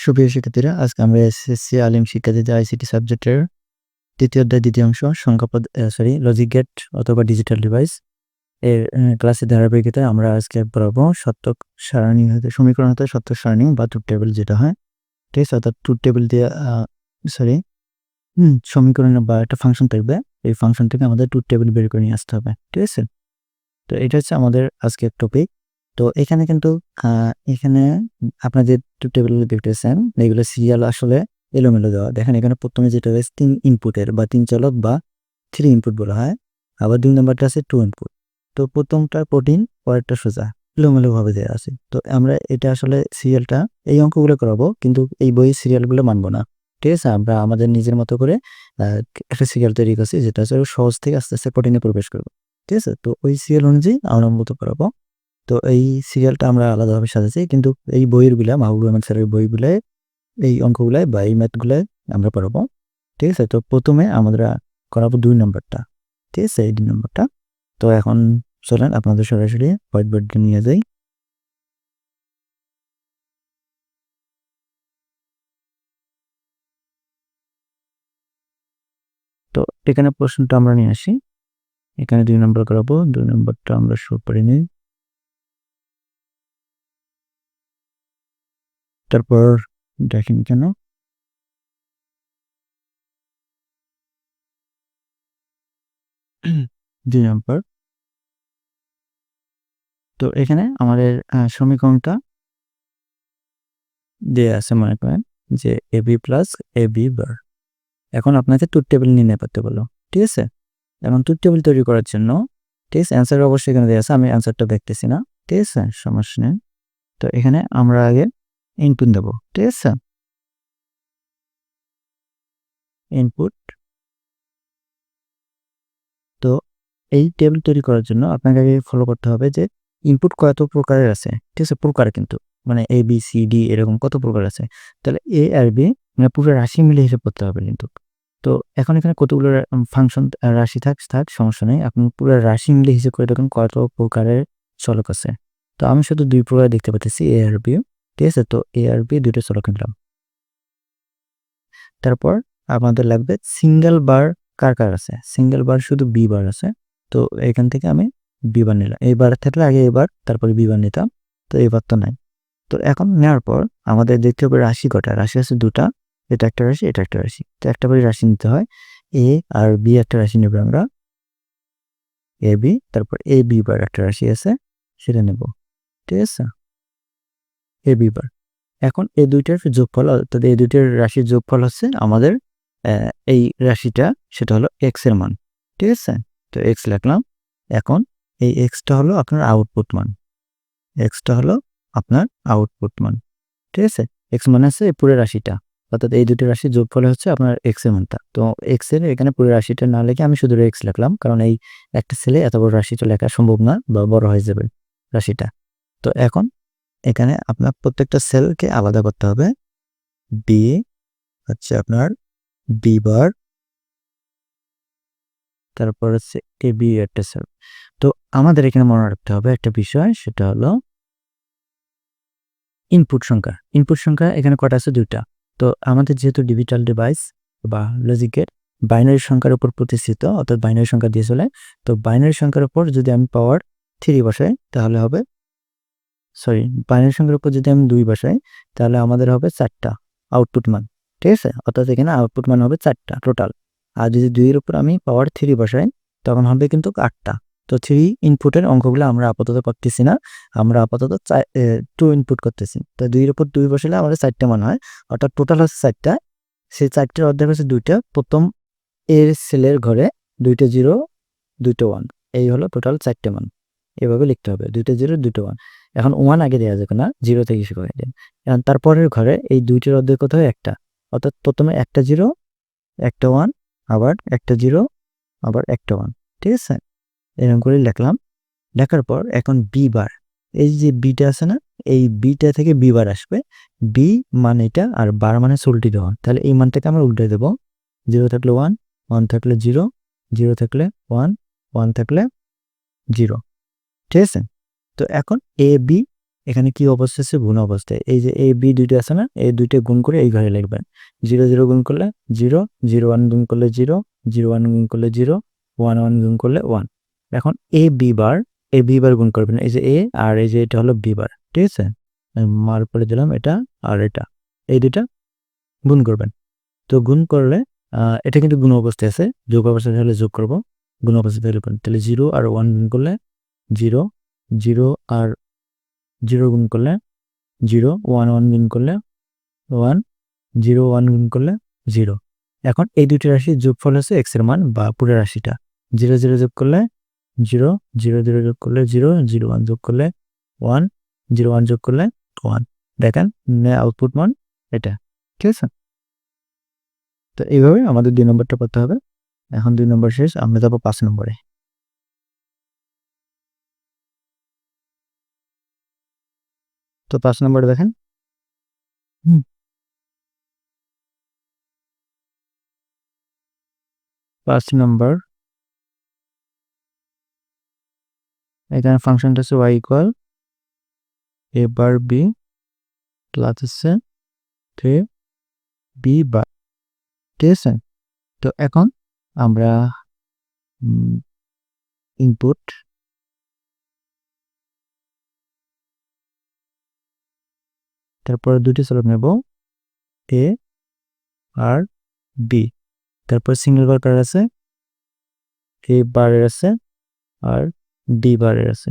সুপ্রিয় শিক্ষার্থীরা, আজকে আমরা এসএসসি আলিম শিক্ষার্থীদের আইসিটি সাবজেক্টের ৩য় অধ্যায় ২য় অংশ লজিক গেট অথবা ডিজিটাল ডিভাইস এর ক্লাসের ধারাবাহিকতায় আমরা আজকে পড়াবো সত্যক সারণী হতে সমীকরণ হতে সত্যক সারণী বা ট্রুথ টেবিল যেটা হয়। ঠিক আছে? অর্থাৎ ট্রুথ টেবিল দিয়ে সমীকরণ বা একটা ফাংশন থাকবে। এই ফাংশন থেকে আমাদের ট্রুথ টেবিল বের করে নিয়ে আসতে হবে। ঠিক আছে? তো এটা হচ্ছে আমাদের আজকের টপিক। তো এখানে কিন্তু এখানে আপনারা যে ট্রুথ টেবিলগুলো দেখতেছেন এগুলো সিরিয়াল আসলে এলোমেলো দেওয়া। দেখেন এখানে ১ম এ যেটা রয়েছে ৩ ইনপুটের বা ৩ চলক বা 3 ইনপুট বলা হয়। আবার ২ নাম্বারটা আছে 2 ইনপুট। তো ১ম টা কঠিন, পরেরটা সোজা। এলোমেলোভাবে দেয়া আছে। তো আমরা এটা আসলে সিরিয়ালটা এই অঙ্কগুলো করাবো, কিন্তু এই বইয়ের সিরিয়ালগুলো মানব না। ঠিক আছে? আমরা আমাদের নিজের মতো করে আ একটা সিরিয়াল তৈরি করছি যেটা হচ্ছে সহজ থেকে আস্তে, আস্তে কঠিনে প্রবেশ করব। ঠিক আছে? তো ওই সিরিয়াল অনুযায়ী আমরা মূলত করাবো। তো এই সিরিয়ালটা আমরা আলাদাভাবে সাজাচ্ছি। কিন্তু এই বইয়েরগুলা মাহবুব রহমান স্যারের বইগুলায় এই অঙ্কগুলায় বা এই ম্যাথগুলায় আমরা পড়াবো। ঠিক আছে? তো ১ম এ আমরা করাবো ২ নাম্বারটা। ঠিক আছে? এই ২ নাম্বারটা। তো এখন চলেন আপনাদের সরাসরি হোয়াইট বোর্ডে নিয়ে যাই। তো এখানে প্রশ্নটা আমরা নিয়ে আসি। এখানে ২ নাম্বার করাবো। ২ নাম্বারটা আমরা শুরু করে নিই। তারপর দেখেন কেন ২ নাম্বার। তো এখানে আমাদের সমীকরণটা দেয়া আছে, মনে করেন যে AB প্লাস AB বার। এখন আপনাকে ট্রুথ টেবিল নির্ণয় করতে বলল। ঠিক আছে? এখন ট্রুথ টেবিল তৈরি করার জন্য, ঠিক আছে, অ্যান্সার অবশ্যই এখানে দেয়া আছে। আমি অ্যান্সারটা দেখতেছি না। ঠিক আছে? সমস্যা নেই। তো এখানে আমরা আগে ইনপুট দেব। ঠিক আছে? ইনপুট। তো এই টেবিল তৈরি করার জন্য আপনাকে আগে ফলো করতে হবে যে ইনপুট কত প্রকারের আছে। ঠিক আছে? প্রকার কিন্তু মানে A, B, C, D এরকম কত প্রকার আছে। তাহলে A আর B মানে পুরো রাশি মিলে হিসাব করতে হবে কিন্তু। তো এখন এখানে কতগুলো ফাংশন রাশি থাক সমস্যা নেই। আপনি পুরো রাশি মিলে হিসাব করে দেখুন কত প্রকারের চলক আছে। তো আমি শুধু ২ প্রকার দেখতে পাচ্ছি A আর B। ঠিক আছে? তো A আর B ২ টা চলক নিলাম। তারপর আমাদের লাগবে সিঙ্গেল বার কার আছে? সিঙ্গেল বার শুধু B বার আছে। তো এখান থেকে আমি B বার নিলাম। A বার থাকলে আগে A বার তারপরে B বার নিতাম। তো A বার তো নাই। তো এখন নেওয়ার পর আমাদের দেখতে হবে রাশি কটা। রাশি আছে ২ টা। এটা একটা রাশি, এটা একটা রাশি। তো একটা করে রাশি নিতে হয়। A আর B একটা রাশি নেব আমরা। AB, তারপর AB বার একটা রাশি আছে, সেটা নেব। ঠিক আছে? AB বার। এখন এই ২ টার যোগফল, অর্থাৎ এই ২ টার রাশির যোগফল হচ্ছে আমাদের এই রাশিটা, সেটা হলো x এর মান। ঠিক আছে? তো x লিখলাম। এখন এই x টা হলো আপনার আউটপুট মান। x টা হলো আপনার আউটপুট মান। ঠিক আছে? x মানে হচ্ছে এই পুরো রাশিটা। অর্থাৎ এই ২ টা রাশির যোগফল হচ্ছে আপনার x এর মানটা। তো x এর এখানে পুরো রাশিটা না লিখে আমি শুধু x লিখলাম। কারণ এই একটা ছেলে এত বড় রাশি তো লেখা সম্ভব না বা বড় হয়ে যাবে রাশিটা। তো এখন এখানে আপনার প্রত্যেকটা সেলকে আলাদা করতে হবে। B হচ্ছে আপনার B বার, তারপর হচ্ছে AB একটা সেল। তো আমাদের এখানে মনে রাখতে হবে একটা বিষয়, সেটা হলো ইনপুট সংখ্যা। ইনপুট সংখ্যা এখানে কটা আছে? ২ টা। তো আমাদের যেহেতু ডিজিটাল ডিভাইস বা লজিক গেট বাইনারি সংখ্যার উপর প্রতিষ্ঠিত, অর্থাৎ বাইনারি সংখ্যা দিয়ে চলে। তো বাইনারি সংখ্যার উপর যদি আমি পাওয়ার 3 বসাই তাহলে হবে, বাইনারি সংখ্যার উপর যদি আমি ২ বসাই তাহলে আমাদের হবে ৪ টা আউটপুট মান। ঠিক আছে? অর্থাৎ এখানে আউটপুট মান হবে ৪ টা টোটাল। আর যদি ২ এর উপর আমি পাওয়ার 3 বসাই তখন হবে কিন্তু ৮ টা। তো 3 ইনপুটের অঙ্কগুলো আমরা আপাতত করতেছি না। আমরা আপাতত 2 ইনপুট করতেছি। তো ২ এর উপর ২ বসালে আমাদের ৪ টা মান হয়। অর্থাৎ টোটাল হচ্ছে ৪ টা। সেই ৪ টার অর্ধেক হচ্ছে ২ টা। প্রথম এর সেলের ঘরে ২ টা 0, ২ টা 1। এই হলো টোটাল ৪ টা মান। এভাবে লিখতে হবে। ২ টা 0, ২ টা 1। এখন 1 আগে দেয়া যাবে না, 0 থেকে শুরু করে দেন। এখন তারপরের ঘরে এই ২ টার অর্ধেক কত হয়? ১ টা। অর্থাৎ প্রথমে একটা 0, একটা 1, আবার একটা 0, আবার একটা 1। ঠিক আছে? এরকম করে লিখলাম। লেখার পর এখন B বার। এই যে B টা আছে না? এই B টা থেকে B বার আসবে। B মানে এটা আর বার মানে উল্টে দেওয়া। তাহলে এই মানটাকে আমরা উল্টে দেব। 0 থাকলে 1, 1 থাকলে 0, 0 থাকলে 1, 1 থাকলে 0। ঠিক আছে? তো এখন AB এখানে কি অবস্থা আছে? গুণ অবস্থায়। এই যে a b দুইটা আছে না, এই দুইটা গুণ করে এই ঘরে লিখবেন। 0 0 গুণ করলে 0, 0 1 গুণ করলে 0, 0 1 গুণ করলে 0, 1 1 গুণ করলে 1। এখন a b বার গুণ করবেন। এই যে a আর এই যে এটা হলো b বার, ঠিক আছে? আমি মার্ক করে দিলাম এটা আর এটা, এই দুইটা গুণ করবেন। তো গুণ করলে এটা কিন্তু গুণ অবস্থায় আছে, যোগ অবস্থায় হলে যোগ করব, গুণ অবস্থায় হলে গুণ। তাহলে 0 আর 1 গুণ করলে 0, 0 আর 0 গুণ করলে 0, 1 1 গুণ করলে 1, 0 1 গুণ করলে 0। এখন এই দুইটা রাশির যোগফল হচ্ছে x এর মান বা পুরো রাশিটা। 0 0 যোগ করলে 0, 0 0 যোগ করলে 0, 0 1 যোগ করলে 1, 0 1 যোগ করলে 1। দেখেন আউটপুট মান এটা, ঠিক আছে? তো এইভাবে আমাদের 2 নম্বরটা করতে হবে। এখন 2 নম্বর শেষ, আমরা যাবো 5 নম্বরে। তো 5 নম্বরে দেখেন, হুম, 5 নম্বর এখানে ফাংশনটা হচ্ছে y equal a bar b plus হচ্ছে 3b বার, ঠিক আছে? তো এখন আমরা ইনপুট, তারপর দুটি চলক নেব a আর b, তারপর সিঙ্গেল বার কার আছে, a বারের আছে আর b বারের আছে।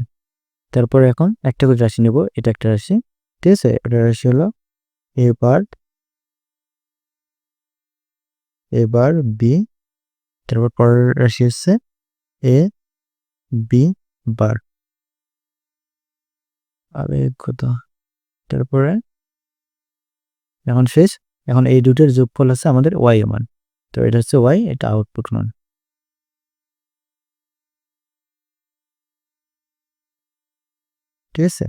তারপর এখন একটা করে রাশি নেব, এটা একটা রাশি, ঠিক আছে? এটা রাশি হলো a বার b, তারপর পরের রাশি হচ্ছে a b বার, আরে কত, তারপরে এখন শেষ। এখন এই দুটোর যোগফল আছে আমাদের y এর মান, তো এটা হচ্ছে y, এটা আউটপুট মান, ঠিক আছে?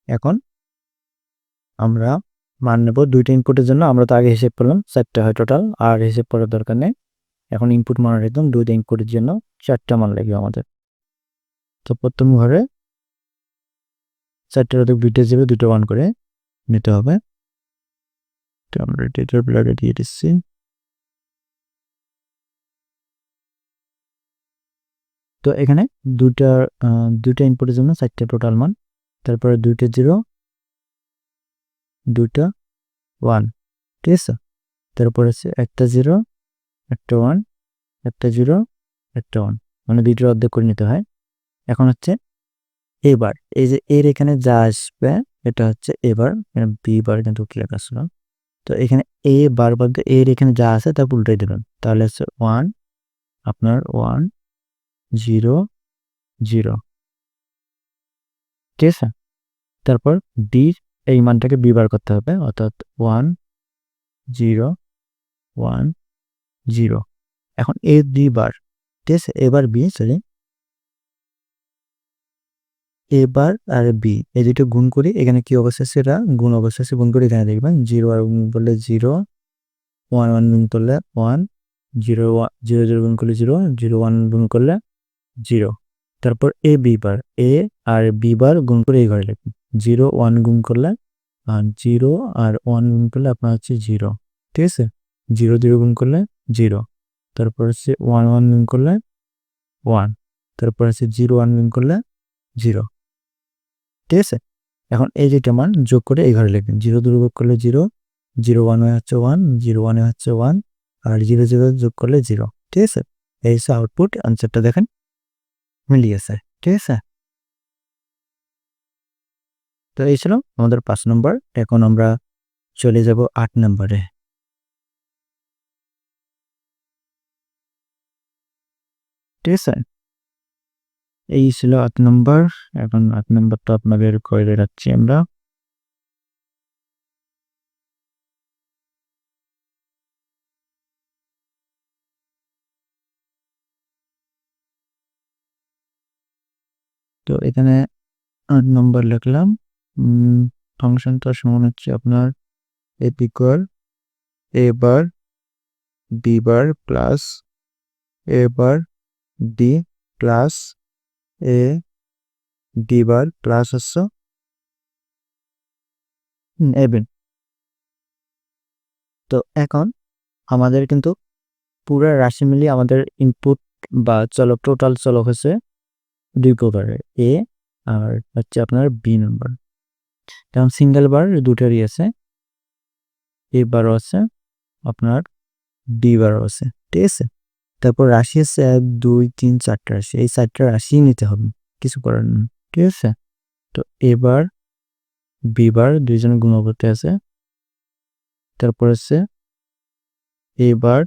এখন আমরা মান নেব দুইটা ইনপুটের জন্য। আমরা তো আগে হিসেব করলাম 4টা হয় টোটাল, আর হিসেব করার দরকার নেই। এখন ইনপুট মান একদম দুইটা ইনপুটের জন্য 4টা মান লাগবে আমাদের। তো প্রথম ঘরে 4টার অধিক দুইটা যাবে, দুটো 1 করে নিতে হবে। তো আমরা ডেটার প্লেয়ারে দিয়ে দিচ্ছি। তো এখানে দুইটা ইনপুটের জন্য 4টা টোটাল মান, তারপরে দুইটা 0, দুইটা 1, ঠিক আছে? তারপর হচ্ছে একটা 0, একটা 1, একটা 0, একটা 1, মানে দুইটার অর্ধেক করে নিতে হয়। এখন হচ্ছে এবার এই যে এর এখানে যা আসবে এটা হচ্ছে এবার, বি বার কিন্তু কি লেখা ছিল। তো এখানে এ বার বলতে এর এখানে যা আছে তা উল্টাই দেবেন, তাহলে হচ্ছে 1 আপনার 1 0 0, ঠিক আছে? তারপর ডি এই মানটাকে বি বার করতে হবে, অর্থাৎ 1 0 1 0। এখন এ বি বার, ঠিক আছে? এবার বি, সরি, এবার আর বি এই দুটো গুণ করি। এখানে কি অবস্থা আছে, এটা গুণ অবস্থা আছে, গুণ করে এখানে দেখবেন 0 আর গুণ করলে 0, 1 1 গুণ করলে 1, 0 0 0 গুণ করলে 0, 0 1 গুণ করলে 0। তারপর A B bar, A R B বার গুণ করে এই ঘরে লিখবেন। 0 1 গুণ করলে 0 আর 1 গুণ করলে আপনার হচ্ছে 0, ঠিক আছে? 0 0 গুণ করলে 0, তারপর হচ্ছে 1 1 গুণ করলে 1, তারপর হচ্ছে 0 1 গুণ করলে 0, ঠিক আছে? এখন এই দুইটা মান যোগ করে এই ঘরে লিখবেন। 0 2 যোগ করলে 0, 0 1 হচ্ছে 1, 0 1 হচ্ছে 1, আর 0 0 যোগ করলে 0, ঠিক আছে? এই হচ্ছে আউটপুট, আনসারটা দেখেন মিলে গেছে, ঠিক আছে? তো এই ছিল আমাদের 5 নম্বর। এখন আমরা চলে যাব 8 নম্বরে, ঠিক আছে? এই ছিল 8 নম্বর। এখন 8 নম্বরটা আপনাদের করে রাখছি আমরা। তো এখানে 8 নম্বর লিখলাম। ফাংশনটা সমান হচ্ছে আপনার f equal a bar b bar plus a bar d plus a d bar plus হচ্ছে এবিন। তো এখন আমাদের কিন্তু পুরো রাশি মিলিয়ে আমাদের ইনপুট বা চলক টোটাল চলক হচ্ছে 2 প্রকারের, এ আর হচ্ছে আপনার বি নাম্বার। কারণ সিঙ্গেল বার দুটারই আছে, এ বারও আছে আপনার বি বারও আছে, ঠিক আছে। তারপর রাশি আছে 1 2 3 4টা রাশি, এই 4টা রাশি নিতে হবে, কিছু করার নেই, ঠিক আছে। তো এবার বি বার দুইজনের গুণবর্তে আছে, তারপর আছে এ বার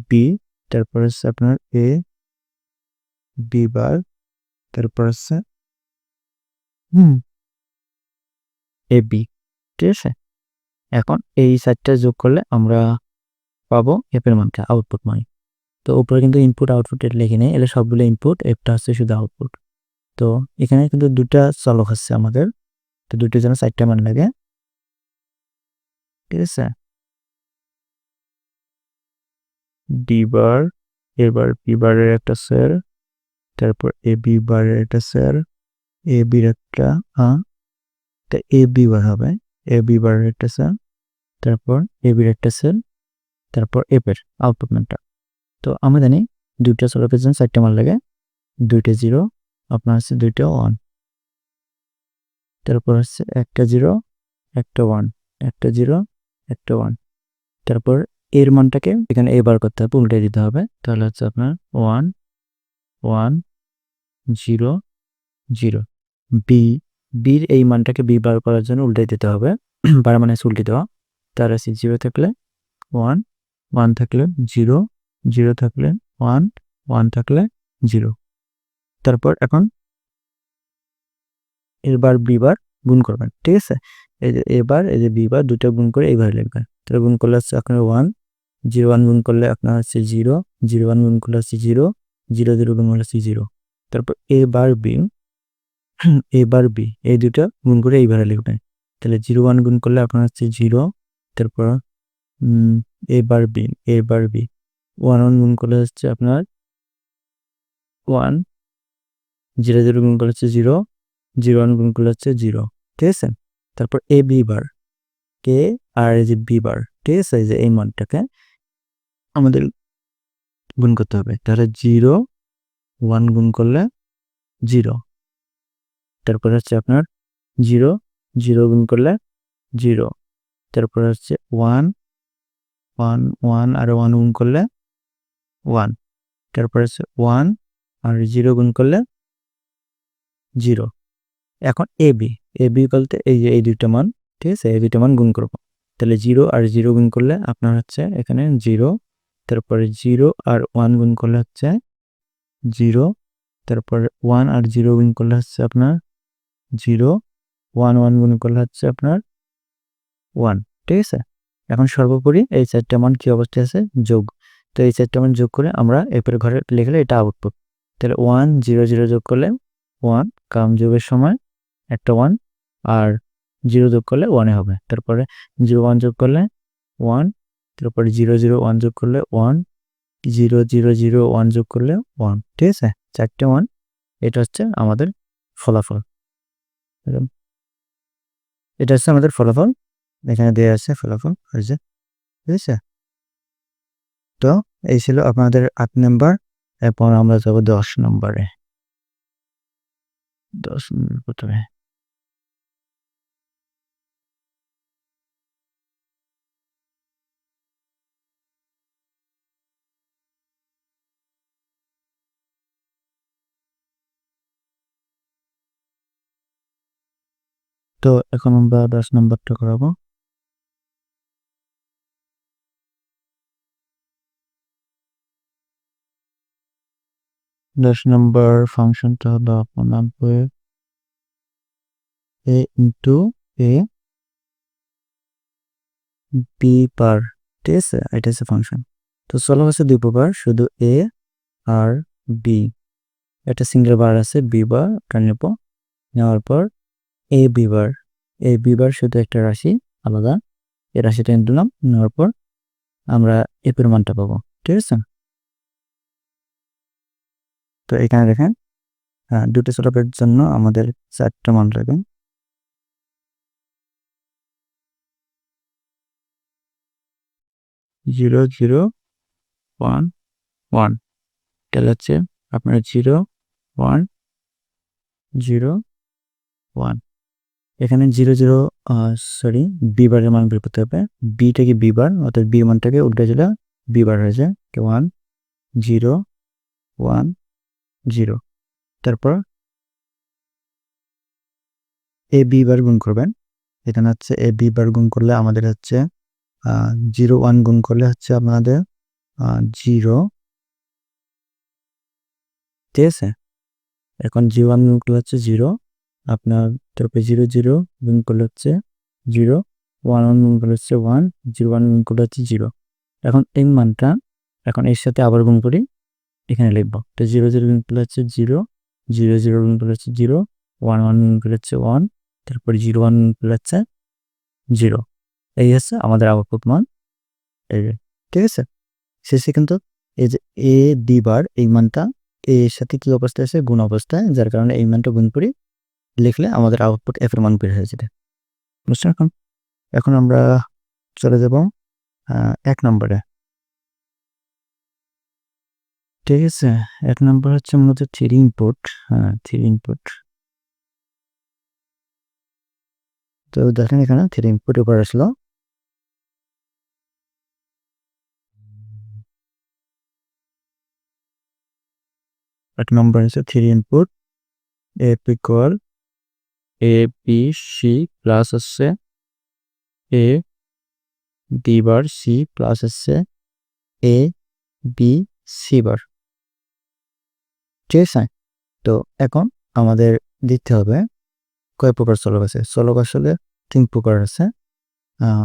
বি, তারপর আছে আপনার এ বি বার, তারপর আছে এ বি, ঠিক আছে। এখন এই 4টা যোগ করলে আমরা পাবো এফ এর মানটা, আউটপুট মান। তো উপরে কিন্তু ইনপুট আউটপুট এটা লিখে নেই, এলে সবগুলো ইনপুট, এফটা হচ্ছে শুধু আউটপুট। তো এখানে কিন্তু দুটা চলক আছে আমাদের, তো দুটোর জন্য 4টা মান লাগে, ঠিক আছে। ডি বার, এবার বি বারের একটা স্যার, তারপর এ বি বারের একটা স্যার, এ বির একটা এ বি বার হবে, এ বি বারের একটা স্যার, তারপর এ বির একটা সেল, তারপর এফ এর আউটপুট মানটা। তো আমরা জানি দুইটা চলকের জন্য 4টা মান লাগে, 2টা 0 আপনার হচ্ছে 2টা 1, তারপর হচ্ছে একটা 0 একটা 1, একটা 0 একটা 1, তারপর এর মানটাকে এখানে এবার করতে হবে, উল্টে দিতে হবে, তাহলে হচ্ছে আপনার 1 1 0 0। বি বির এই মানটাকে বি বার করার জন্য উল্টে দিতে হবে, বার মানে উল্টে দেওয়া। তার আছে 0 থাকলে 1 1 থাকলে 0 0 থাকলে 1 1 থাকলে 0। তারপর এখন এবার বি বার গুণ করবেন, ঠিক আছে। এই যে এবার এই যে বি বার দুটো গুণ করে এইভাবে লিখবেন, তাহলে গুণ করলে হচ্ছে আপনার 1 0 1 গুণ করলে আপনার হচ্ছে 0 0 1 গুণ করলে হচ্ছে 0 0 0 গুণ করলে হচ্ছে 0। তারপর এবার বি এবার বি এই দুটো গুণ করে এইভাবে লিখবেন, তাহলে 0 1 গুণ করলে আপনার হচ্ছে 0, তারপর এবার বি 1 1 গুণ করলে হচ্ছে আপনার 1 0 0 গুণ করলে হচ্ছে 0 0 1 গুণ করলে হচ্ছে 0, ঠিক আছে। তারপর এ বি বার কে আর এই যে বি বার, ঠিক আছে, এই যে এই মানটাকে আমাদের গুণ করতে হবে, তাহলে 0 1 গুণ করলে 0, তারপর হচ্ছে আপনার 0 0 গুণ করলে 0, তারপর হচ্ছে 1 1 1 আর 1 গুণ করলে 1, তারপর হচ্ছে 1 আর 0 গুণ করলে 0। এখন এ বি বলতে এই যে এই দুইটা মান, ঠিক আছে, এই দুইটা মান গুণ করবো, তাহলে 0 আর 0 গুণ করলে আপনার হচ্ছে এখানে 0, তারপরে 0 আর 1 গুণ করলে হচ্ছে 0, তারপরে 1 আর 0 গুণ করলে হচ্ছে আপনার 0 1 1 গুণ করলে হচ্ছে আপনার 1, ঠিক আছে। এখন সর্বোপরি এই 4টা মান কি অবস্থায় আছে, যোগ। তো এই 4টা মান যোগ করে আমরা এর ঘরে লিখলে এটা আউটপুট, তাহলে 1 0 0 যোগ করলে 1, কারণ যোগের সময় একটা 1 আর 0 যোগ করলে 1 এ হবে, তারপরে 0 1 যোগ করলে 1, তারপরে 0 0 1 যোগ করলে 1 0 0 0 1 যোগ করলে 1, ঠিক আছে, 4টে 1। এটা হচ্ছে আমাদের ফলাফল, এটা হচ্ছে আমাদের ফলাফল, এখানে দেওয়া আছে ফলাফল হয়েছে, ঠিক আছে। তো এই ছিল আপনাদের 8 নাম্বার, এরপর আমরা যাব 10 নম্বরে। 10 নম্বর প্রথমে তো এখন আমরা 10 নম্বরটা করাবো। 10 নম্বর ফাংশনটা হলো আপনার এ ইন্টু এ বি বার, ঠিক আছে, এটা হচ্ছে ফাংশন। তো চলো হচ্ছে 2 প্রকার, শুধু এ আর বি, একটা সিঙ্গেল বার আছে বি বার, ওটা নেব, নেওয়ার পর A B bar, A B বার শুধু একটা রাশি আলাদা, এই রাশিটা নিলাম, নেওয়ার পর আমরা এফ এর মানটা পাবো, ঠিক আছে। তো এখানে দেখেন দুটো চলকের জন্য আমাদের 4টা মান লাগবে, 0 0 1 1 তাহলে হচ্ছে আপনার 0 1 0 1 এখানে 0 0 সরি বি বারের মান বের করতে হবে। বিটাকে বি বার অর্থাৎ বি মানটাকে উল্টে দিলে বি বার হয়ে যায় 1 0 1 0 তারপর এ বি বার গুণ করবেন। এখানে হচ্ছে এ বি বার গুণ করলে আমাদের হচ্ছে 0 1 গুণ করলে হচ্ছে আপনাদের 0 ঠিক আছে। এখন 0 1 গুণ করলে হচ্ছে 0 আপনার তারপরে 0 0 গুণ করলে হচ্ছে 0 1 1 গুণ করলে হচ্ছে 1 0 1 গুণ করলে হচ্ছে 0। এখন এই মানটা এখন এর সাথে আবার গুণ করি, এখানে লিখব। তো 0 0 গুণ করলে হচ্ছে 0 0 0 গুণ করলে হচ্ছে 0 1 1 গুণ করলে হচ্ছে 1 তারপরে 0 1 গুণ করলে হচ্ছে 0। এই হচ্ছে আমাদের আউটপুট মান। এই ঠিক আছে। শেষে কিন্তু এই যে এ ডি বার এই মানটা এর সাথে কি অবস্থায় আছে, গুণ অবস্থায়, যার কারণে এই মানটা গুণ করি লিখলে আমাদের আউটপুট এফ এর মান বের হয়ে যাবে। বুঝছেন? এখন আমরা চলে যাব 1 নম্বরে। ঠিক আছে, 1 নম্বর হচ্ছে মূলত 3 ইনপুট। 3 ইনপুট। তো দেখেন এখানে 3 ইনপুট উপর আসলো। এক নম্বর হচ্ছে 3 input F equal A B C plus হচ্ছে A B bar C plus হচ্ছে এ বি সি বার। ঠিক আছে। তো এখন আমাদের দিতে হবে কয় প্রকার চলক আছে। চলক আসলে 3 প্রকার আছে।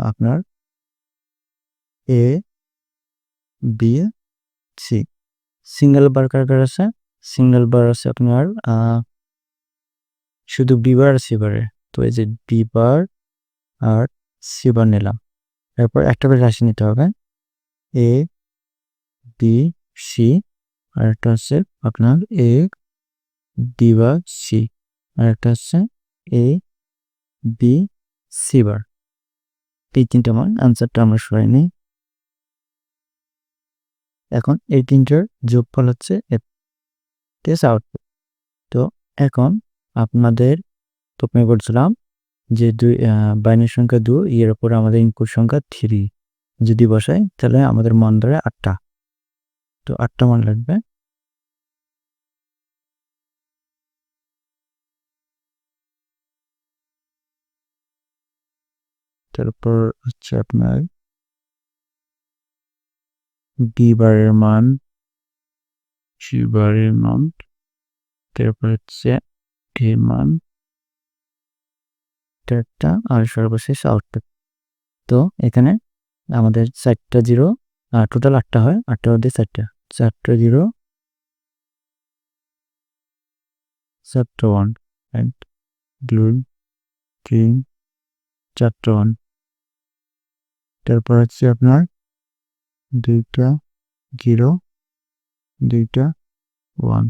আপনার এ বি সি। সিঙ্গেল বার কার কার আছে? সিঙ্গেল বার আছে আপনার শুধু বি বার আর সি বারে। তো এই যে বি বার আর সি বার নিলাম। এরপর একটা করে রাশি নিতে হবে, এ বি সি আর একটা হচ্ছে আপনার এ বি বার সি আর একটা হচ্ছে এ বি সি বার। এই তিনটা মান আনসারটা আমরা সরাই নিই। এখন এই তিনটার যোগফল হচ্ছে এফ। ঠিক আছে, আউটপুট। তো এখন আপনাদের প্রথমে বলছিলাম যে বাইনারি সংখ্যা 2 এর উপরে আমাদের ইনপুট সংখ্যা 3 যদি বসাই তাহলে আমাদের মান ধরে 8টা। তো 8টা মান লাগবে। তারপর হচ্ছে আপনার বি বারের মান, সি বারের মান, তারপর হচ্ছে এ মান, একটা আর সর্বশেষ আউটপুট। তো এখানে আমাদের 4টা জিরো, টোটাল 8টা হয়, 8টার মধ্যে 4টা, 4টা জিরো, 4টা 1 1 2 3 4টা 1। তারপর হচ্ছে আপনার 2টা 0 2টা 1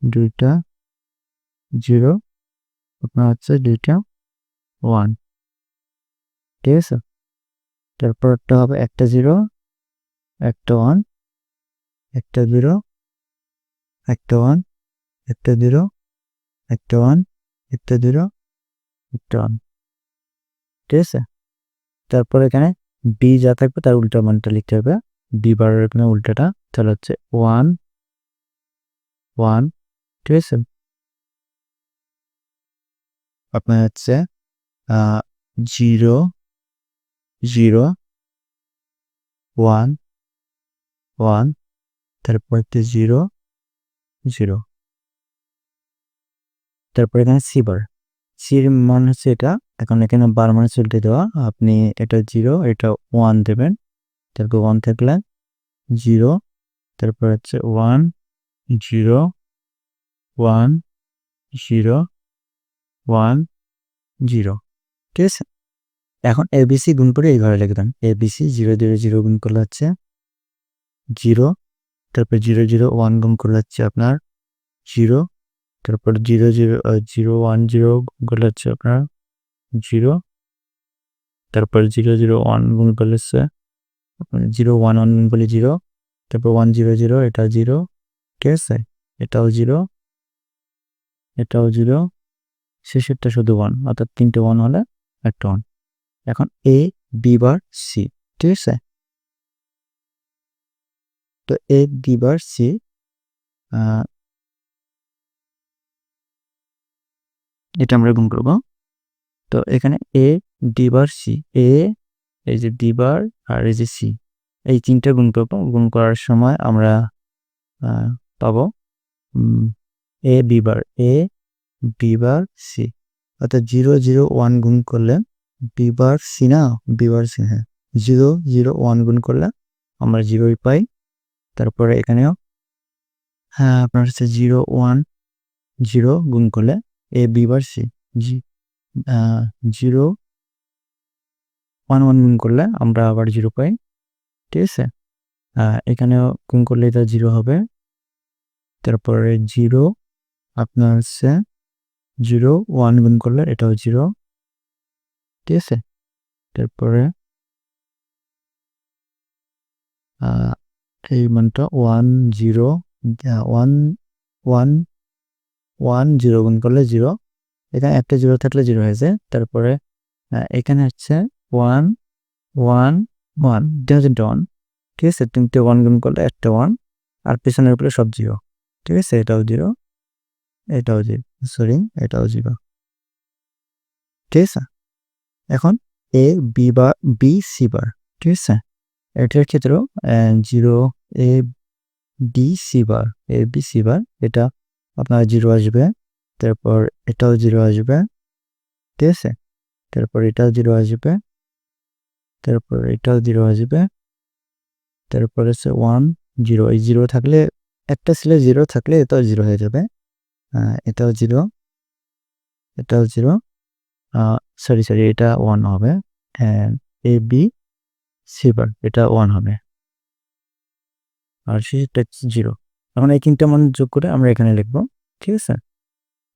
2টা 0 আপনার হচ্ছে 2টা 1। ঠিক আছে। তারপরটা হবে একটা 0 একটা 1 একটা 0 একটা 1 একটা 0 একটা 1 একটা 0 একটা 1। ঠিক আছে। তারপর এখানে বি যা থাকবে তার উল্টা মানটা লিখতে হবে। বি বারের এখানে উল্টাটা, তাহলে হচ্ছে 1 1। ঠিক আছে। আপনার হচ্ছে 0 0 1 1 তারপর হচ্ছে 0 0। তারপর এখানে সি বার, সির মান হচ্ছে এটা। এখন এখানে বার মানে উল্টে দেওয়া, আপনি এটা 0 এটা 1 দেবেন। তারপর 1 থাকলে 0 তারপর হচ্ছে 1 0 1 0 1 0। ঠিক আছে। এখন এবিসি গুণ করে এই ঘরে লিখে দেন। এবিসি 0 0 0 গুণ করলে হচ্ছে 0, তারপর 0 0 1 গুণ করলে হচ্ছে আপনার 0, তারপর 0 0 0 1 0 গুণ করলে হচ্ছে আপনার 0, তারপর 0 0 1 গুণ করলে হচ্ছে 0 1 1 গুণ করলে 0, তারপর 1 0 0, এটা 0, ঠিক আছে, এটাও 0, এটাও 0, শেষেরটা শুধু 1, অর্থাৎ 3টে 1 হলে একটা 1। এখন এ বি বার সি, ঠিক আছে, তো এ বি বার সি, এটা আমরা গুণ করব। তো এখানে এ ডি বার সি, এ এই যে ডি বার আর এই যে সি, এই 3টে গুণ করব। গুণ করার সময় আমরা পাবো A B bar, A B bar C, অর্থাৎ 0 0 1 গুণ করলে বি বার সি, না বি বার সি, হ্যাঁ 0 0 1 গুণ করলে আমরা 0ই পাই। তারপরে এখানেও হ্যাঁ আপনার হচ্ছে 0 1 0 গুণ করলে এ বি বার সি, 0 1 1 গুণ করলে আমরা আবার 0 পাই, ঠিক আছে। এখানেও গুণ করলে এটা 0 হবে। তারপরে 0 আপনার হচ্ছে 0 1 গুণ করলে এটাও 0, ঠিক আছে। তারপরে এই মানটা 1 0 1 1 1 0 গুণ করলে 0, এখানে একটা 0 থাকলে 0 হয়েছে। তারপরে এখানে হচ্ছে 1 1 1, ডিটারজেন্ট 1, ঠিক আছে, 3টে 1 গুণ করলে একটা 1, আর পেছনের উপরে সব 0, ঠিক আছে, এটাও 0, এটাও 0, সরি এটাও 0, ঠিক আছে। এখন এ বি বা বি সি বার, ঠিক আছে, এটার ক্ষেত্রেও 0 A B C bar, A B C বার, এটা আপনার 0 আসবে। তারপর এটাও 0 আসবে, ঠিক আছে, তারপর এটাও 0 আসবে, তারপর এটাও 0 আসবে, তারপর হচ্ছে 1 0, এই 0 থাকলে একটা ছেলে 0 থাকলে এটাও 0 হয়ে যাবে, এটাও 0, এটাও 0, সরি এটা 1 হবে, এ বি সি বার, এটা 1 হবে, আর শেষেরটা 0। এখন এই 3টে মান যোগ করে আমরা এখানে লিখবো, ঠিক আছে।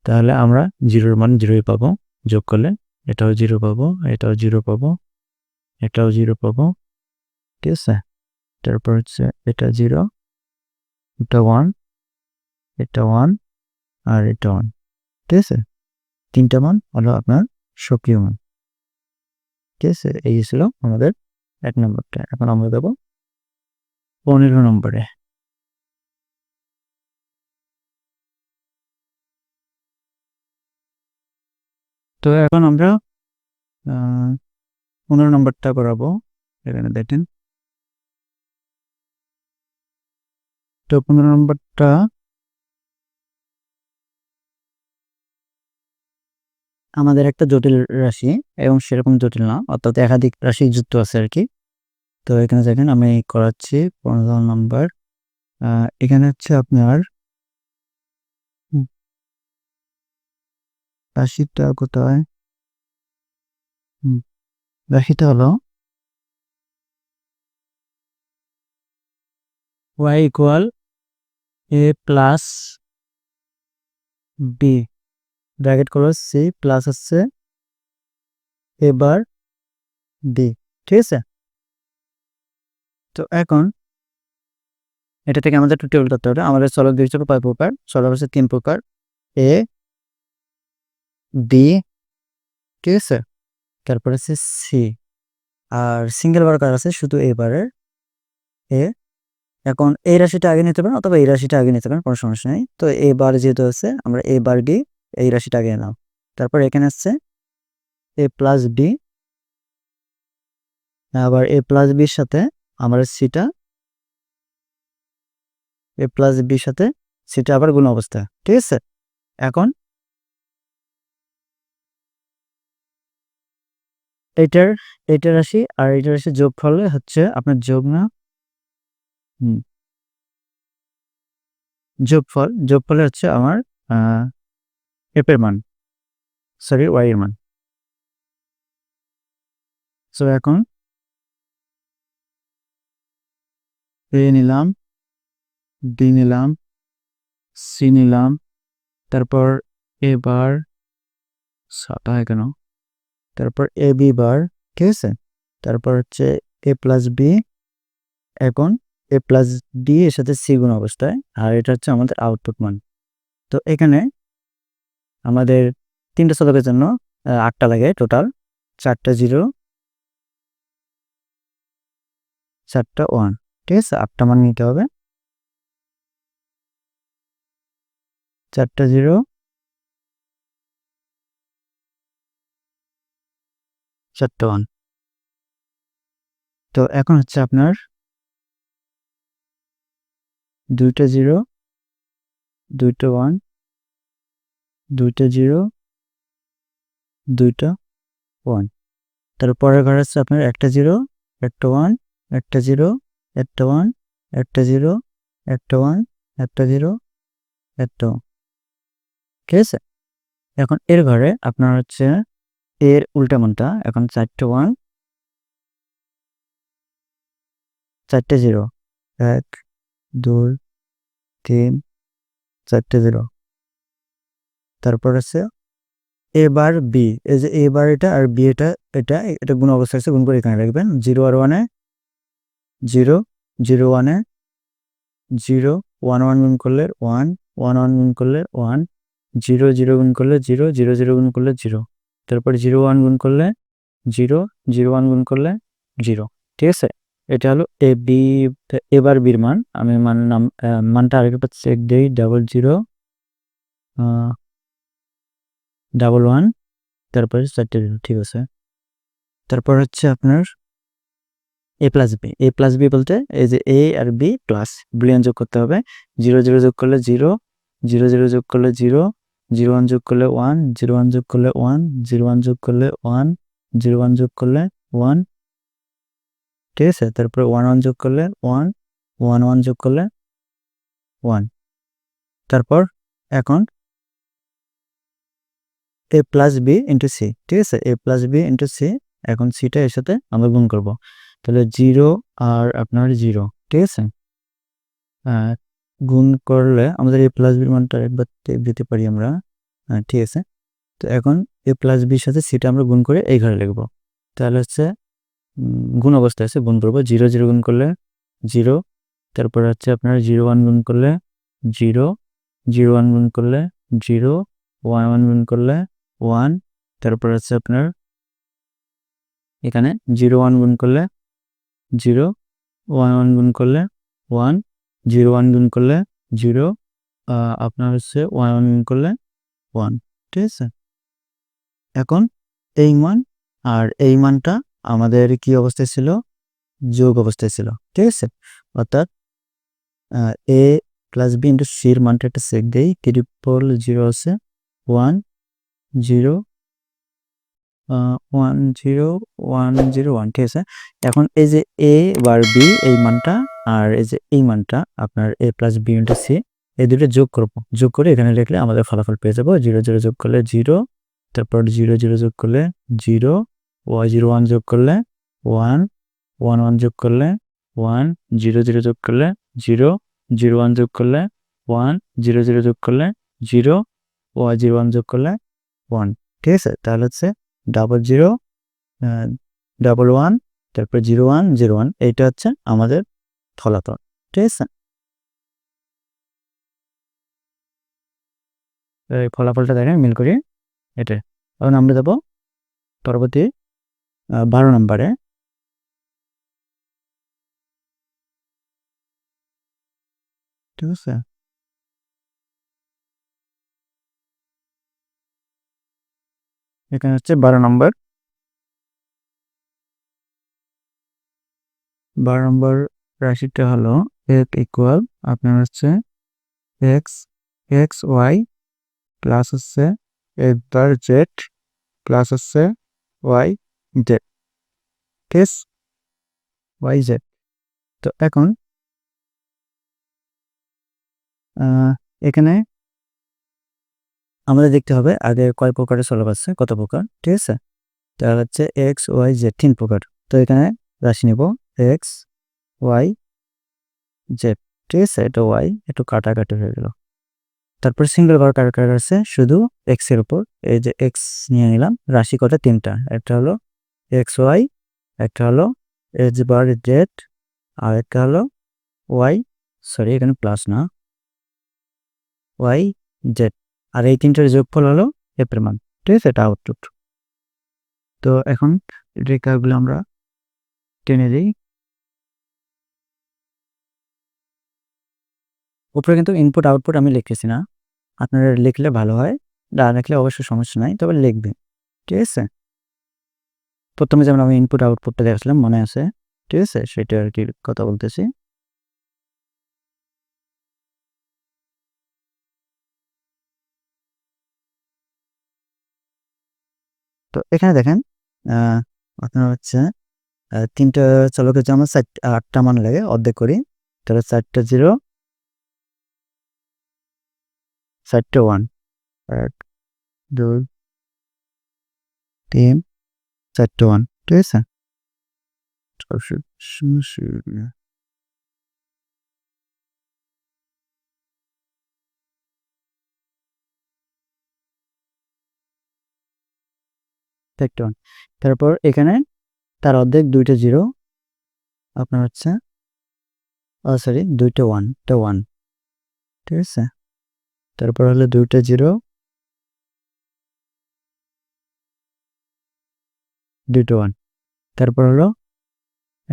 তাহলে আমরা 0-র মান 0ই পাবো যোগ করলে, এটাও 0 পাবো, এটাও 0 পাবো, এটাও 0 পাবো, ঠিক আছে। তারপর হচ্ছে এটা 0, এটা 1, এটা 1, আর এটা 1, ঠিক আছে। 3টা মান হলো আপনার সক্রিয় মান, ঠিক আছে। এই ছিল আমাদের 1 নম্বরটা। এখন আমরা দেবো 15 নম্বরে। তো এখন আমরা 15 নম্বরটা করাবো, এখানে দেখেন। তো 15 নম্বরটা আমাদের একটা জটিল রাশি, এবং সেরকম জটিল না, অর্থাৎ একাধিক রাশি যুক্ত আছে আর কি। তো এখানে দেখেন আমি করাচ্ছি 15 নম্বর। এখানে হচ্ছে আপনার রাশিটা কোথায়, রাশিটা হলো y equal a plus b, bracket করো সি, প্লাস হচ্ছে a বার b, ঠিক আছে। তো এখন এটা থেকে আমাদের টেবিল করতে হবে। আমাদের চলক দুই হিসেবে কয় প্রকার? চলক হচ্ছে 3 প্রকার, এ বি, ঠিক আছে, তারপর হচ্ছে সি, আর সিঙ্গেল বার কার আছে শুধু এ বারের এ। এখন এই রাশিটা আগে নিতে পারেন অথবা এই রাশিটা আগে নিতে পারেন, কোনো সমস্যা নেই। তো এ বার যেহেতু আছে, আমরা এ বার বি, এই রাশিটা আগে নিলাম। তারপর এখানে আসছে এ প্লাস বি, আবার এ প্লাস বির সাথে আমরা সিটা, এ প্লাস বির সাথে সিটা আবার গুণ অবস্থা, ঠিক আছে। এখন এইটার এইটার রাশি আর এইটার রাশি যোগ ফলে হচ্ছে আপনার যোগ না, যোগফলে হচ্ছে আমার এফ এর মান, সরি ওয়াই এর মান। সো এখন এ নিলাম, বি নিলাম, সি নিলাম, তারপর এ বার, সাটা হয় কেন, তারপর এ বি বার, ঠিক আছে, তারপর হচ্ছে এ প্লাস বি, এখন a প্লাস b এর সাথে c গুণ অবস্থায়, আর এটা হচ্ছে আমাদের আউটপুট মান। তো এখানে আমাদের 3টা চলকের জন্য 8টা লাগে টোটাল, 4টা 0 4টা 1, ঠিক আছে? 8টা মান নিতে হবে, 4টা 0 4টা 1। তো এখন হচ্ছে আপনার 2টা 0 2টা 1 2টা 0 2টা 1। তারপরের ঘর হচ্ছে আপনার একটা 0 একটা 1 একটা 0 একটা 1 একটা 0 একটা 1 একটা 0 একটা 1, ঠিক আছে? এখন এর ঘরে আপনার হচ্ছে এর উল্টা মানটা, এখন 4টা 1 4টা 0 1 2 3 4টা 0। তারপর আছে এ বার বি, এই যে এ বার এটা আর বি এটা গুণ অবস্থা আছে, গুণ করে এখানে রাখবেন। 0 আর 1 এ 0 0 1 এ 0 1 1 গুণ করলে 1 1 1 গুণ করলে 1 0 0 গুণ করলে 0 0 0 গুণ করলে 0, তারপর 0 1 গুণ করলে 0 0 1 গুণ করলে 0, ঠিক আছে? এটা হলো এ বি। এবার বির মান আমি মানটা আরেকবার চেক দেই। 0 0 1 1 তারপরে 4টা 0, ঠিক আছে? তারপর হচ্ছে আপনার এ প্লাস বি। এ প্লাস বি বলতে এই যে এ আর বি প্লাস বুলিয়ান যোগ করতে হবে। 0 0 যোগ করলে 0 0 0 যোগ করলে 0 0 1 যোগ করলে 1 0 1 যোগ করলে 1 0 1 যোগ করলে 1 0 1 যোগ করলে 1, ঠিক আছে? তারপরে 1 1 যোগ করলে 1 1 1 যোগ করলে 1। তারপর এখন এ প্লাস বি ইন্টু সি, ঠিক আছে? এ প্লাস বি ইন্টু সি, এখন সিটা এর সাথে আমরা গুণ করব। তাহলে 0 আর আপনার 0, ঠিক আছে? গুণ করলে আমাদের এ প্লাস বির মানটা একবার দিতে পারি আমরা, ঠিক আছে? তো এখন এ প্লাস বির সাথে সিটা আমরা গুণ করে এই ঘরে লিখব। তাহলে হচ্ছে গুণ অবস্থায় আছে, গুণ করবো। 0 0 গুণ করলে 0, তারপর হচ্ছে আপনার 0 1 গুণ করলে 0 0 1 গুণ করলে 0 1 1 গুণ করলে 1, তারপর হচ্ছে আপনার এখানে 0 1 গুণ করলে 0 1 1 গুণ করলে 1 0 1 গুণ করলে 0, আপনার হচ্ছে 1 1 গুণ করলে 1, ঠিক আছে? এখন এই মান আর এই মানটা আমাদের কি অবস্থায় ছিল? যোগ অবস্থায় ছিল, ঠিক আছে? অর্থাৎ এ প্লাস বি ইন্টু সির মানটা একটা চেক দেই। 000 আছে 1 0 1 0 1 0 1, ঠিক আছে? এখন এই যে এ বার বি এই মানটা আর এই যে এই মানটা আপনার এ প্লাস বি ইন্টু সি, এই দুটো যোগ করব। যোগ করে এখানে লিখলে আমাদের ফলাফল পেয়ে যাবো। 0 0 যোগ করলে 0, তারপর 0 0 যোগ করলে 0 0 1 যোগ করলে 1 1 1 যোগ করলে 1 0 0 যোগ করলে 0 0 1 যোগ করলে 1 0 0 যোগ করলে 0 0 1 যোগ করলে 1, ঠিক আছে? তাহলে হচ্ছে 0 0 1 তারপর 0 1 0 1, এইটা হচ্ছে আমাদের ফলাফল, ঠিক আছে? এই ফলাফলটা দেখেন মিল করি এটা। এখন আমরা যাব পরবর্তী 12 নম্বরে। ঠিক আছে? এখানে হচ্ছে 12 নম্বর। 12 নম্বর রাশিটা হলো x ইকুয়াল আপনার হচ্ছে x x y প্লাস হচ্ছে x বার z প্লাস হচ্ছে y z, ঠিক আছে? y z। তো এখন এখানে আমাদের দেখতে হবে আগে কয় প্রকারের চলক আছে, কত প্রকার, ঠিক আছে? তাহলে হচ্ছে এক্স ওয়াই জেড 3 প্রকার। তো এখানে রাশি নিব এক্স ওয়াই জেড, ঠিক আছে? এটা ওয়াই একটু কাটাকাটি হয়ে গেল। তারপর সিঙ্গেল ঘর কার কার আছে শুধু এক্স এর উপর, এই যে এক্স নিয়ে নিলাম। রাশি কটা? 3টা। একটা হলো এক্স ওয়াই, একটা হলো এক্স বার জেড, আর একটা হলো ওয়াই, সরি এখানে প্লাস না, ওয়াই জেড, আর এই তিনটার যোগফল হলো এফ এর মান। ঠিক আছে, এটা আউটপুট। তো এখন রেখাগুলো আমরা টেনে দিই। উপরে কিন্তু ইনপুট আউটপুট আমি লিখতেছি না, আপনারা লিখলে ভালো হয়, না লিখলে অবশ্য সমস্যা নাই, তবে লিখবেন। ঠিক আছে, প্রথমে যেমন আমি ইনপুট আউটপুটটা দেখাচ্ছিলাম মনে আছে, ঠিক আছে, সেটা আর কি কথা বলতেছি। তো এখানে দেখেন আপনার হচ্ছে তিনটা চলকের জন্য 8টা মান লাগে, অর্ধেক করি, তাহলে 4টা 0, 4টা 1, 1 2 3 4টা 1। ঠিক আছে, একটা 1, তারপর এখানে তার অর্ধেক 2টা 0, আপনার হচ্ছে সরি 2টা 1, টা 1। ঠিক আছে, তারপর হলো 2টা 0, 2টা 1, তারপর হলো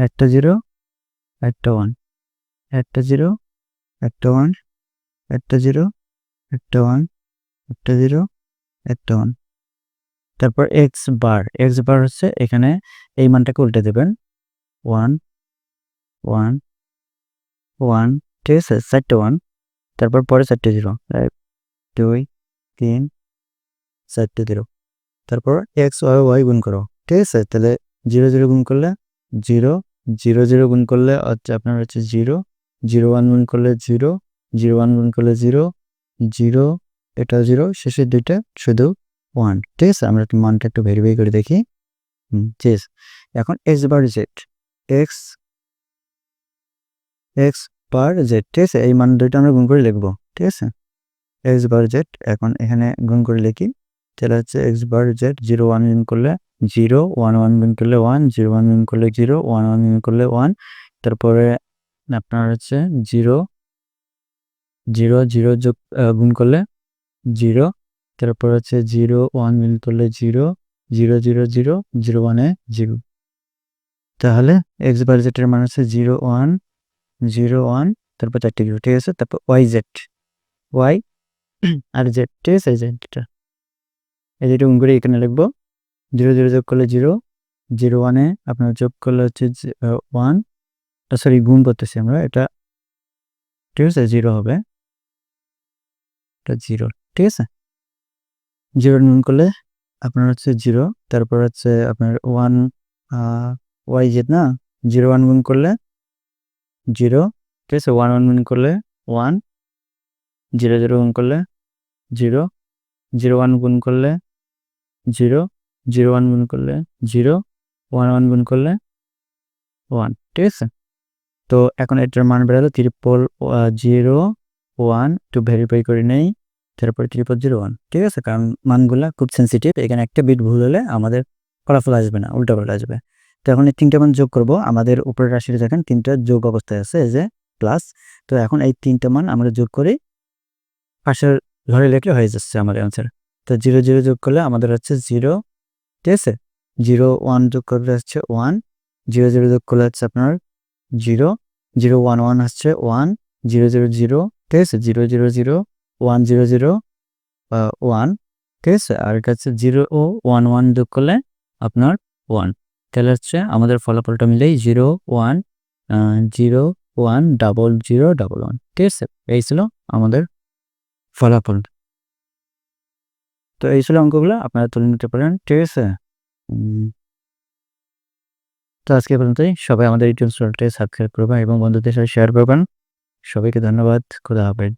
একটা 0, একটা 1, একটা 0, একটা 1, একটা 0, একটা 1, একটা 0, একটা 1। তারপর এক্স বার, এক্স বার হচ্ছে এখানে এই মানটাকে উল্টে দেবেন, 1 1 1। ঠিক আছে, 4টা 1, তারপর পরে 4টা 0, 1 2 3 4টা 0, তারপর এক্স ওয়াই ওয়াই গুণ করো। ঠিক আছে, তাহলে 0 0 গুণ করলে 0, 0 0 গুণ করলে হচ্ছে আপনার হচ্ছে 0, 0 1 গুণ করলে 0, 0 1 গুণ করলে 0 0, এটা 0, শেষের দুইটা শুধু 1। ঠিক আছে, আমরা একটু মানটা একটু ভেরিফাই করে দেখি। ঠিক আছে, এখন x bar Z, x x bar Z, ঠিক আছে, এই মান দুইটা আমরা গুণ করে লিখবো। ঠিক আছে, এক্স বার জেড, এখন এখানে গুণ করে লিখি, তাহলে হচ্ছে এক্স বার জেড 0 1 গুণ করলে 0, 1 1 গুণ করলে 1, 0 1 গুণ করলে 0, 1 1 গুণ করলে 1, তারপরে আপনার হচ্ছে 0 0 0 যোগ গুণ করলে 0, তারপর হচ্ছে 0 1 গুণ করলে 0, 0 0 0 0 1 এ 0। তাহলে এক্স বার জেড এর মান হচ্ছে 0 1 0 1, তারপর 4টি 0। ঠিক আছে, তারপর ওয়াই জেড, ওয়াই আর জেড, ঠিক আছে, জেডটা এই যেটা গুণ করে এখানে লিখবো, 0 0 যোগ করলে 0, 0 1 এ আপনার যোগ করলে হচ্ছে 1, সরি গুণ করতেছি আমরা এটা, ঠিক আছে, 0 হবে, এটা 0। ঠিক আছে, 0 গুণ করলে আপনার হচ্ছে 0, তারপর হচ্ছে আপনার 1 ওয়াই জেড না, 0 1 গুণ করলে 0, ঠিক আছে, 1 1 গুণ করলে 1, 0 0 গুণ করলে 0, 0 1 গুণ করলে 0, 0 1 গুণ করলে 0, 1 1 গুণ করলে 1। ঠিক আছে, তো এখন এটার মান বেরোলো 30001, একটু ভেরিফাই করে নেই, তারপরে 3001। ঠিক আছে, কারণ মানগুলা খুব সেন্সিটিভ, এখানে একটা বিট ভুল হলে আমাদের ফলাফল আসবে না, উল্টাপাল্টা আসবে। তো এখন এই 3টা মান যোগ করব, আমাদের উপরের রাশিটা দেখেন 3টা যোগ অবস্থায় আছে, এই যে প্লাস। তো এখন এই 3টা মান আমরা যোগ করি, পাশের ঘরে লিখলে হয়ে যাচ্ছে আমাদের অ্যান্সার। তো 0 0 যোগ করলে আমাদের হচ্ছে 0, ঠিক আছে, 0 1 যোগ করলে হচ্ছে 1, 0 0 যোগ করলে হচ্ছে আপনার 0, 0 1 1 হচ্ছে 1, 0 0 0, ঠিক আছে, 0 0 0 1 0 0 1, ঠিক আছে, আর এটা হচ্ছে 0 ও 1 1 যোগ করলে আপনার 1, তাহলে হচ্ছে আমাদের ফলাফলটা মিলেই 0 1 0 1 0 0 1 1। ঠিক আছে, এই ছিল আমাদের ফলাফল। তো এই ছিল অঙ্কগুলো, আপনারা তুলে নিতে পারেন। ঠিক আছে, তো আজকে পর্যন্তই। সবাই আমাদের ইউটিউব চ্যানেলটি সাবস্ক্রাইব করবেন এবং বন্ধুদের সাথে শেয়ার করবেন। সবাইকে ধন্যবাদ। খোদা হাফেজ।